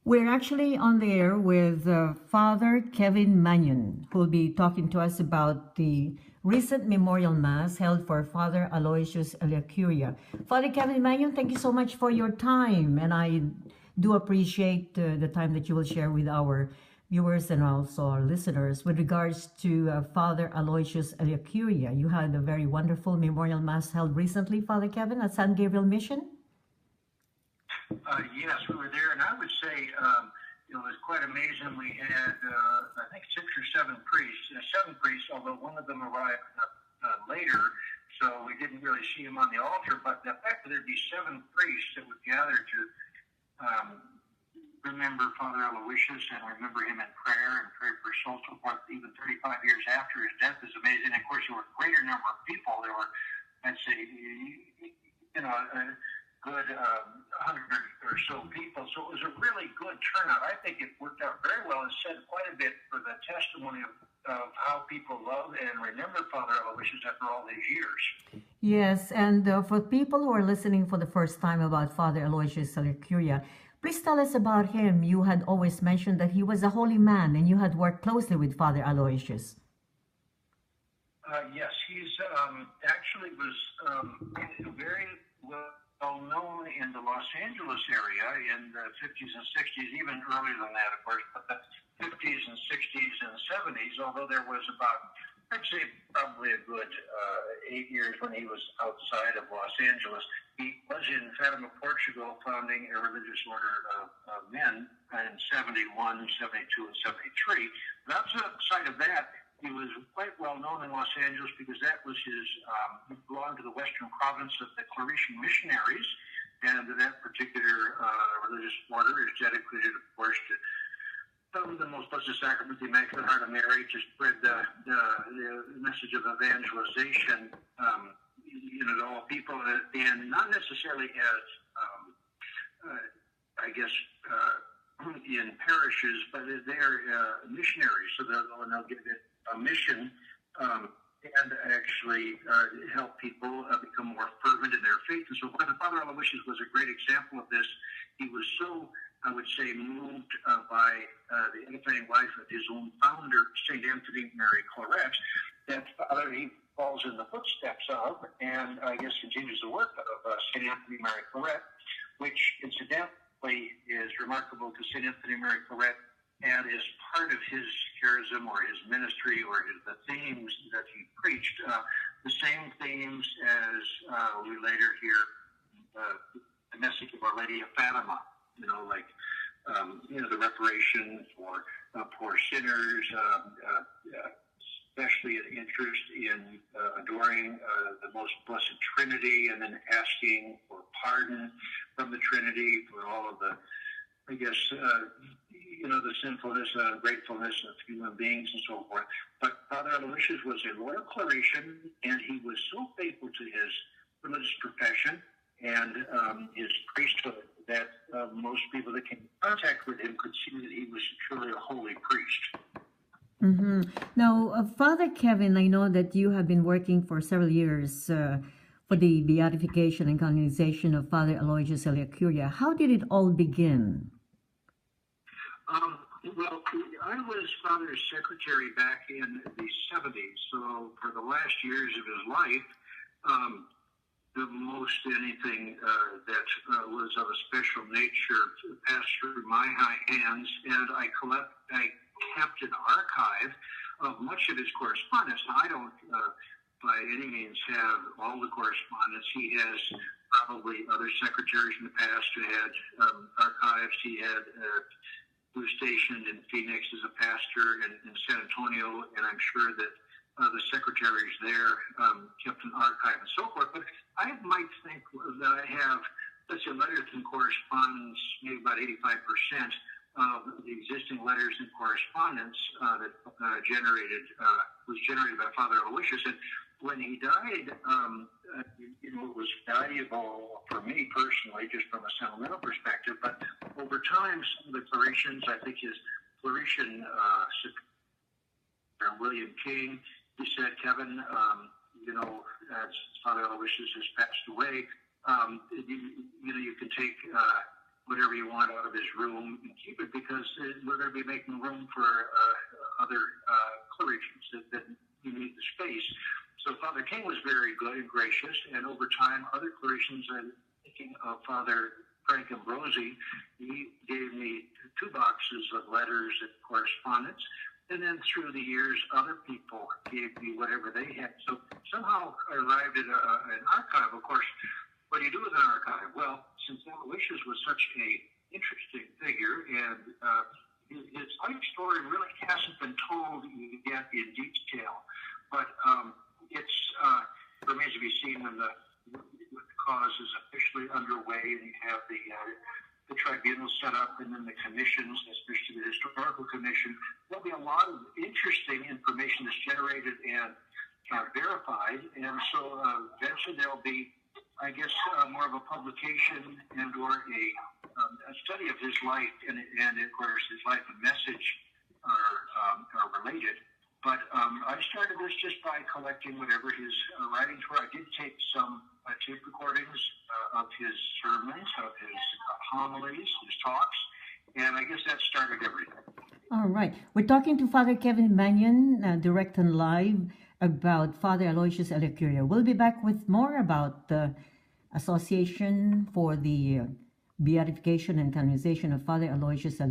We're actually on the air with Father Kevin Manion, who will be talking to us about the recent memorial mass held for Father Aloysius ELLACURIA. Father Kevin Manion, thank you so much for your time, and I do appreciate the time that you will share with our viewers and also our listeners with regards to Father Aloysius ELLACURIA. You had a very wonderful memorial mass held recently, Father Kevin, at San Gabriel Mission. Yes, we were there, and I would say it was quite amazing. We had, I think, 6 or 7 priests, although one of them arrived later, so we didn't really see him on the altar. But the fact that there'd be 7 priests that would gather to remember Father Aloysius and remember him in prayer and pray for his soul, so forth, even 35 years after his death is amazing. And of course, there were a greater number of people. There were, I'd say, a good 100 or so people. So it was a really good turnout. I think it worked out very well and said quite a bit for the testimony of how people love and remember Father Aloysius after all these years. Yes, and for people who are listening for the first time about Father Aloysius ELLACURIA, please tell us about him. You had always mentioned that he was a holy man and you had worked closely with Father Aloysius. Yes, he's actually was very well known in the Los Angeles area in the 50s and 60s, even earlier than that, of course, but the 50s and 60s and 70s, although there was about, I'd say, probably a good 8 years when he was outside of Los Angeles. He was in Fatima, Portugal, founding a religious order of men in 71, 72, and 73. But outside of that, he was quite well known in Los Angeles because that was his, he belonged to the western province of the Claretian missionaries, and that particular religious order is dedicated, of course, to the most blessed sacrament, the Immaculate Heart of Mary, to spread the message of evangelization, to all people, and not necessarily as, I guess, in parishes, but they're missionaries, so they'll give it a mission and actually help people become more fervent in their faith. And so Father Aloysius was a great example of this. He was so, I would say, moved by the edifying life of his own founder, St. Anthony Mary Claret, that he falls in the footsteps of, and I guess continues the work of St. Anthony Mary Claret, which incidentally is remarkable to St. Anthony Mary Claret, and is part of his charism or his ministry or the themes that he preached, the same themes as we later hear the message of Our Lady of Fatima, the reparation for poor sinners, especially an interest in adoring the most blessed Trinity, and then asking for pardon from the Trinity for all of the, I guess, the sinfulness and ungratefulness of human beings and so forth. But Father Aloysius was a loyal Claretian, and he was so faithful to his religious profession and his priesthood that most people that came in contact with him could see that he was truly a holy priest. Mm-hmm. Now, Father Kevin, I know that you have been working for several years for the beatification and canonization of Father Aloysius ELLACURIA. How did it all begin? Well, I was Father's secretary back in the 70s, so for the last years of his life, the most anything that was of a special nature passed through my hands, and I kept an archive of much of his correspondence. Now, I don't by any means have all the correspondence. He has probably other secretaries in the past who had archives. He had who was stationed in Phoenix as a pastor in San Antonio, and I'm sure that the secretaries there kept an archive and so forth. But I might think that I have, let's say, letters and correspondence, maybe about 85% of the existing letters and correspondence that was generated by Father Aloysius. And when he died, it was valuable for me personally, just from a sentimental perspective. But over time, some of the Claretians, I think his Claretian William King, he said, Kevin, as Father Aloysius has passed away, you can take whatever you want out of his room and keep it, because we're going to be making room for other clergymen that you need the space. So Father King was very good and gracious, and over time, other clergymen, I'm thinking of Father Frank Ambrosi, he gave me 2 boxes of letters and correspondence. And then through the years, other people gave me whatever they had. So somehow I arrived at an archive. Of course, what do you do with an archive? Well, since Aloysius was such an interesting figure, and his life story really hasn't been told yet in detail, but it's remains to be seen when the cause is officially underway, and you have the tribunal set up, and then the commissions, especially the historical commission. There'll be a lot of interesting information that's generated and verified, and so eventually there'll be, I guess, more of a publication and or a study of his life, and of course his life and message are related. But I started this just by collecting whatever his writings were. I did take some tape recordings of his sermons, of his homilies, his talks, and I guess that started everything. All right. We're talking to Father Kevin Manion, direct and live, about Father Aloysius ELLACURIA. We'll be back with more about the Association for the Beatification and Canonization of Father Aloysius ELLACURIA.